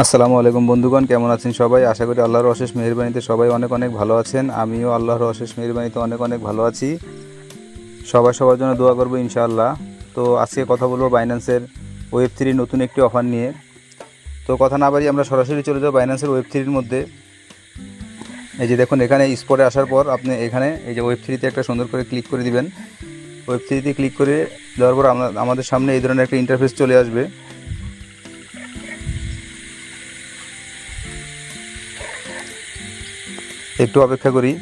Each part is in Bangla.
আসসালামু আলাইকুম বন্ধুগণ, কেমন আছেন সবাই? আশা করি আল্লাহর অশেষ মেহেরবানিতে সবাই অনেক অনেক ভালো আছেন। আমিও আল্লাহর অশেষ মেহেরবানিতে অনেক অনেক ভালো আছি। সবাই সবার জন্য দোয়া করবো ইনশাআল্লাহ। তো আজকে কথা বলবো বাইন্যান্সের ওয়েব3 নতুন একটি অফার নিয়ে। তো কথা না বাড়িয়ে আমরা সরাসরি চলে যাবো বাইন্যান্সের ওয়েব3-র মধ্যে। এই যে দেখুন, এখানে স্পটে আসার পর আপনি এখানে এই যে ওয়েব3-তে একটা সুন্দর করে ক্লিক করে দিবেন। ওয়েব3-তে ক্লিক করে দেওয়ার পর আমাদের সামনে এই ধরনের একটা ইন্টারফেস চলে আসবে। একটু অপেক্ষা করি।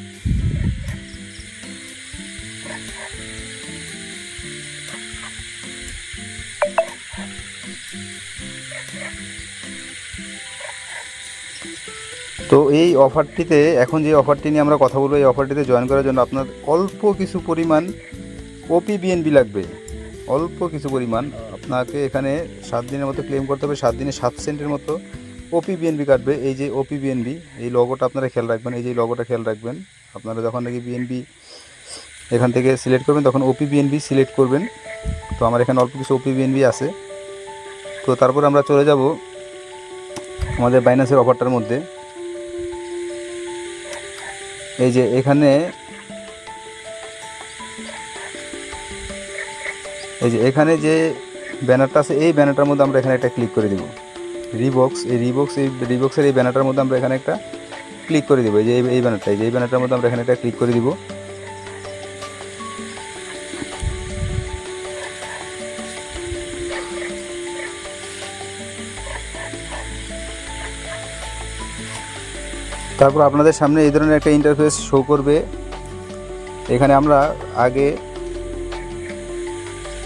তো এই অফারটিতে এখন যে অফারটি নিয়ে আমরা কথা বলবো, এই অফারটিতে জয়েন করার জন্য আপনার অল্প কিছু পরিমাণ ওপিবিএনবি লাগবে। অল্প কিছু পরিমাণ আপনাকে এখানে 7 দিনের মতো ক্লেম করতে হবে। 7 দিনে 7 সেন্টের মতো ওপিবিএনবি কাটবে। এই যে ওপিবিএনবি, এই লগোটা আপনারা খেয়াল রাখবেন। এই যে লগোটা খেয়াল রাখবেন। আপনারা যখন নাকি বিএনবি এখান থেকে সিলেক্ট করবেন তখন ওপিবিএনবি সিলেক্ট করবেন। তো আমার এখানে অল্প কিছু ওপিবিএনবি আছে। তো তারপর আমরা চলে যাব আমাদের বাইন্যান্সের অফারটার মধ্যে। এই যে এখানে যে ব্যানারটা আছে, এই ব্যানারটার মধ্যে আমরা এখানে একটা ক্লিক করে দেব। রিবক্সের এই ব্যানারটার মধ্যে আমরা এখানে একটা ক্লিক করে দেবো। এই ব্যানারটার মধ্যে আমরা এখানে একটা ক্লিক করে দিব। তারপর আপনাদের সামনে এই ধরনের একটা ইন্টারফেস শো করবে। এখানে আমরা আগে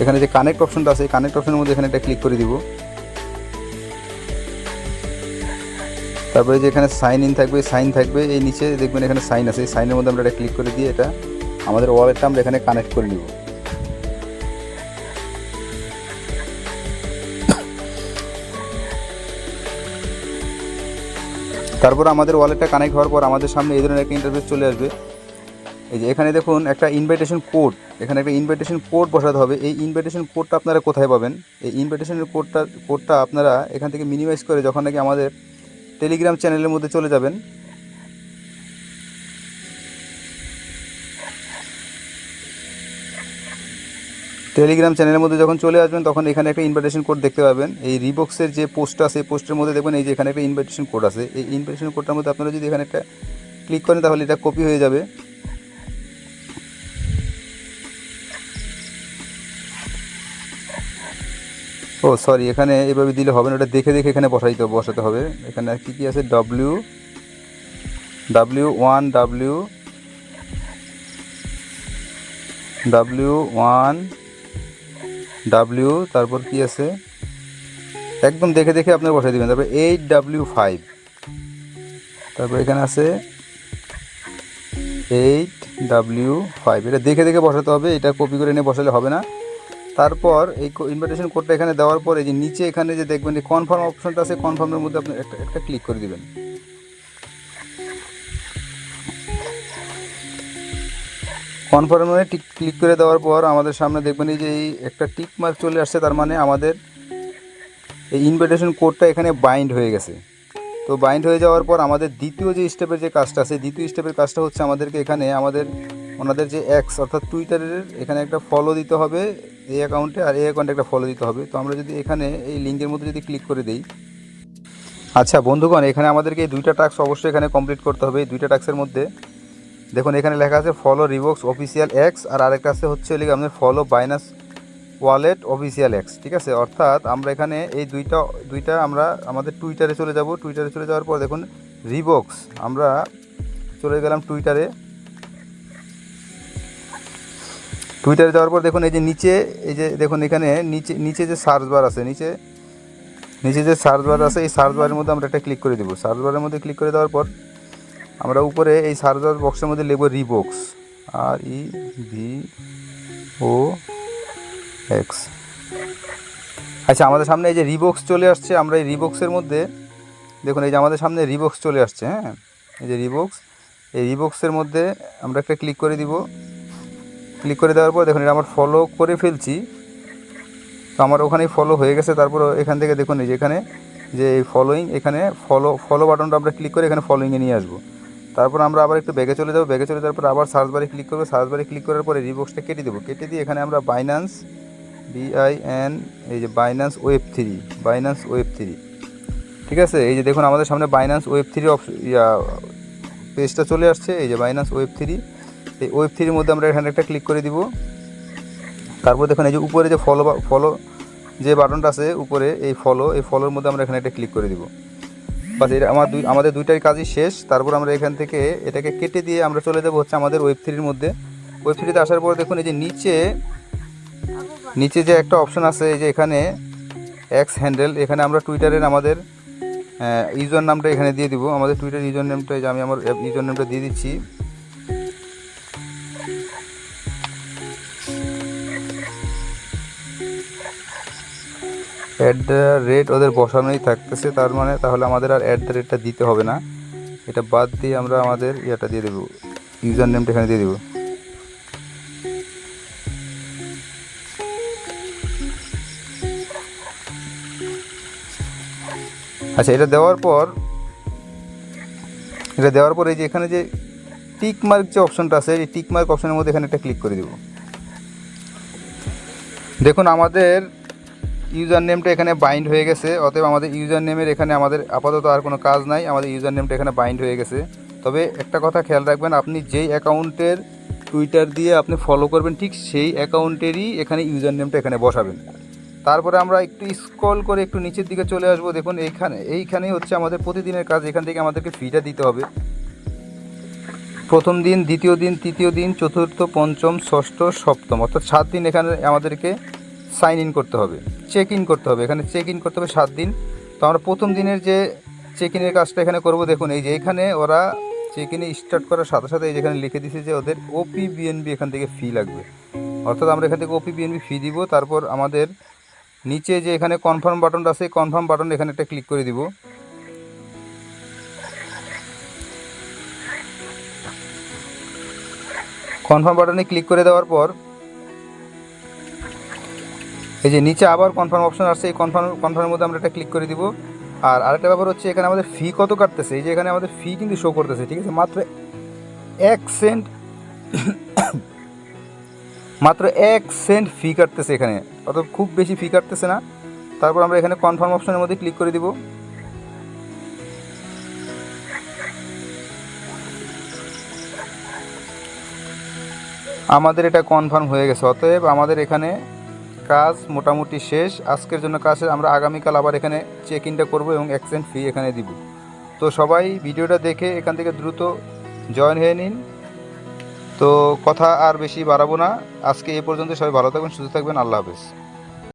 এখানে যে কানেক্ট অপশনটা আছে, কানেক্ট অপশনের মধ্যে এখানে একটা ক্লিক করে দিব। তারপরে যে এখানে সাইন ইন থাকবে, সাইন থাকবে, এই নিচে দেখবেন এখানে সাইন আছে। এই সাইনের মধ্যে আমরা একটা ক্লিক করে দিয়ে এটা আমাদের ওয়ালেটটা আমরা এখানে কানেক্ট করে নিব। তারপর আমাদের ওয়ালেটটা কানেক্ট হওয়ার পর আমাদের সামনে এই ধরনের একটা ইন্টারফেস চলে আসবে। এই যে এখানে দেখুন একটা ইনভাইটেশন কোড, এখানে একটা ইনভাইটেশন কোড বসাতে হবে। এই ইনভাইটেশন কোডটা আপনারা কোথায় পাবেন? এই ইনভাইটেশনের কোডটা আপনারা এখান থেকে মিনিমাইজ করে যখন নাকি আমাদের টেলিগ্রাম চ্যানেলের মধ্যে চলে যাবেন, টেলিগ্রাম চ্যানেলের মধ্যে যখন চলে আসবেন তখন এখানে একটা ইনভাইটেশন কোড দেখতে পাবেন। এই রিবক্সের যে পোস্টটা আছে, এই পোস্টের মধ্যে দেখবেন এই যে এখানে একটা ইনভাইটেশন কোড আছে। এই ইনভাইটেশন কোডটার মধ্যে আপনারা যদি এখানে একটা ক্লিক করেন তাহলে এটা কপি হয়ে যাবে। ও সরি, এখানে এভাবে দিলে হবে না, ওটা দেখে দেখে এখানে বসাতে হবে। এখানে কী কী আছে? W1W, তারপর কি আছে একদম দেখে দেখে আপনারা বসাই দেবেন। তারপর 8W5, তারপর এখানে আছে 8W5, এটা দেখে দেখে বসাতে হবে। এটা কপি করে নিয়ে বসালে হবে না। তারপর এই ইনভাইটেশন কোডটা এখানে দেওয়ার পরে যে নিচে এখানে যে দেখবেন এই কনফার্ম অপশনটা আছে, কনফার্মের মধ্যে আপনি একটা ক্লিক করে দিবেন। কনফার্মে ক্লিক করে দেওয়ার পর আমাদের সামনে দেখবেন এই যে এই একটা টিক মার্ক চলে আসছে। তার মানে আমাদের এই ইনভাইটেশন কোডটা এখানে বাইন্ড হয়ে গেছে। তো বাইন্ড হয়ে যাওয়ার পর আমাদের দ্বিতীয় যে স্টেপের যে কাজটা আছে, দ্বিতীয় স্টেপের কাজটা হচ্ছে আমাদেরকে এখানে ওনাদের যে এক্স অর্থাৎ টুইটারের এখানে একটা ফলো দিতে হবে এই অ্যাকাউন্টে, আর এই অ্যাকাউন্টে একটা ফলো দিতে হবে। তো আমরা যদি এখানে এই লিঙ্কের মধ্যে যদি ক্লিক করে দিই, আচ্ছা বন্ধুগণ, এখানে আমাদেরকে এই 2টা টাস্ক অবশ্যই এখানে কমপ্লিট করতে হবে। এই 2টা টাস্কের মধ্যে দেখুন এখানে লেখা আছে ফলো রিবক্স অফিসিয়াল এক্স, আর আরেকটা আছে হচ্ছে লিখে আমাদের follow Binance wallet official x. ঠিক আছে, অর্থাৎ আমরা এখানে এই দুইটা আমরা আমাদের টুইটারে চলে যাব। টুইটারে চলে যাওয়ার পর দেখুন রিবক্স, আমরা চলে গেলাম টুইটারে যাওয়ার পর দেখুন এই যে নিচে এই যে দেখুন এখানে নিচে যে সার্চ বার আছে, নিচে যে সার্চ বার আছে, এই সার্চ বারের মধ্যে আমরা একটা ক্লিক করে দেবো। সার্চ বারের মধ্যে ক্লিক করে দেওয়ার পর আমরা উপরে এই সার্চ বার বক্সের মধ্যে লিখব রিবক্স, REVOX। আচ্ছা, আমাদের সামনে এই যে রিবক্স চলে আসছে। আমরা এই রিবক্সের মধ্যে দেখুন এই যে আমাদের সামনে রিবক্স চলে আসছে। হ্যাঁ, এই যে এই রিবক্সের মধ্যে আমরা একটা ক্লিক করে দিব। ক্লিক করে দেওয়ার পর দেখুন এটা আমার ফলো করে ফেলছি। তো আমার ওখানেই ফলো হয়ে গেছে। তারপর এখান থেকে দেখুন এই যে এখানে যে এই ফলোইং, এখানে ফলো বাটনটা আমরা ক্লিক করে এখানে ফলোইংয়ে নিয়ে আসবো। তারপর আমরা আবার একটু ব্যাগে চলে যাবো, ব্যাগে চলে যাওয়ার পর আবার সার্চ বারে ক্লিক করবো, সার্চ বারে ক্লিক করার পরে রিবক্সটা কেটে দেবো, কেটে দিয়ে এখানে আমরা বাইন্যান্স BIN, এই যে বাইন্যান্স ওয়েব3, ঠিক আছে। এই যে দেখুন আমাদের সামনে বাইন্যান্স ওয়েব3 পেজটা চলে আসছে। এই যে বাইন্যান্স ওয়েব3, এই ওয়েব3-র মধ্যে আমরা এখানে একটা ক্লিক করে দিব। তারপর দেখুন এই যে উপরে যে ফলো যে বাটনটা আছে উপরে, এই ফলোর মধ্যে আমরা এখানে একটা ক্লিক করে দিব। বাস, এটা আমাদের দুইটাই কাজই শেষ। তারপর আমরা এখান থেকে এটাকে কেটে দিয়ে আমরা চলে যাবো হচ্ছে আমাদের ওয়েব3-র মধ্যে। ওয়েব3-তে আসার পর দেখুন এই যে নিচে যে একটা অপশন আছে, এই যে এখানে এক্স হ্যান্ডেল, এখানে আমরা টুইটারের আমাদের ইউজার নামটা এখানে দিয়ে দিব। আমাদের টুইটার ইউজার নেমটা, এই যে আমি আমার ইউজার নেমটা দিয়ে দিচ্ছি। @ ওদের বসানোই থাকতেছে, তার মানে তাহলে আমাদের আর @টা দিতে হবে না। এটা বাদ দিয়ে আমরা আমাদের ইয়েটা দিয়ে দেবো, ইউজার নেমটা এখানে দিয়ে দেবো। আচ্ছা, এটা দেওয়ার পর এই যে এখানে যে টিক মার্ক যে অপশনটা আছে, এই টিক মার্ক অপশনের মধ্যে এখানে একটা ক্লিক করে দেব। দেখুন আমাদের ইউজার নেমটা এখানে বাইন্ড হয়ে গেছে। অতএব আমাদের ইউজার নেমের এখানে আমাদের আপাতত আর কোনো কাজ নাই, আমাদের ইউজার নেমটা এখানে বাইন্ড হয়ে গেছে। তবে একটা কথা খেয়াল রাখবেন, আপনি যেই অ্যাকাউন্টের টুইটার দিয়ে আপনি ফলো করবেন, ঠিক সেই অ্যাকাউন্টেরই এখানে ইউজার নেমটা এখানে বসাবেন। তারপরে আমরা একটু স্ক্রল করে একটু নিচের দিকে চলে আসবো। দেখুন এইখানেই হচ্ছে আমাদের প্রতিদিনের কাজ। এখান থেকে আমাদেরকে ফিটা দিতে হবে। প্রথম দিন, দ্বিতীয় দিন, তৃতীয় দিন, চতুর্থ, পঞ্চম, ষষ্ঠ, সপ্তম, অর্থাৎ 7 দিন এখানে আমাদেরকে সাইন ইন করতে হবে, চেক ইন করতে হবে। এখানে চেক ইন করতে হবে 7 দিন। তো আমরা প্রথম দিনের যে চেক ইনের কাজটা এখানে করব। দেখুন এই যে এখানে ওরা চেক ইনে স্টার্ট করার সাথে সাথে এই যেখানে লিখে দিয়েছে যে ওদের OP/BNB এখান থেকে ফি লাগবে, অর্থাৎ আমরা এখান থেকে OP/BNB ফি দিব। তারপর আমাদের নিচে যে এখানে কনফার্ম বাটনটা আছে, কনফার্ম বাটন এখানে একটা ক্লিক করে দিব। কনফার্ম বাটনে ক্লিক করে দেওয়ার পর এই যে নিচে আবার কনফার্ম অপশন আসছে, এই কনফার্মের মধ্যে আমরা একটা ক্লিক করে দিব। আর আরেকটা ব্যাপার হচ্ছে, এখানে আমাদের ফি কত কাটতেছে, এই যে এখানে আমাদের ফি কিন্তু শো করতেছে, ঠিক আছে, মাত্র 1 সেন্ট মাত্র 1 সেন্ট ফি কাটতেছে এখানে, অত খুব বেশি ফি কাটতেছে না। তারপর আমরা এখানে কনফার্ম অপশনের মধ্যে ক্লিক করে দিব। আমাদের এটা কনফার্ম হয়ে গেছে। অতএব আমাদের এখানে কাজ মোটামুটি শেষ। আজকের জন্য কাজ শেষ। আমরা আগামীকাল আবার এখানে চেক ইনটা করবো এবং 1 সেন্ট ফি এখানে দিব। তো সবাই ভিডিওটা দেখে এখান থেকে দ্রুত জয়েন হয়ে নিন। তো কথা আর বেশি বাড়াবো না, আজকে এই পর্যন্ত। সবাই ভালো থাকবেন, সুস্থ থাকবেন। আল্লাহ হাফেজ।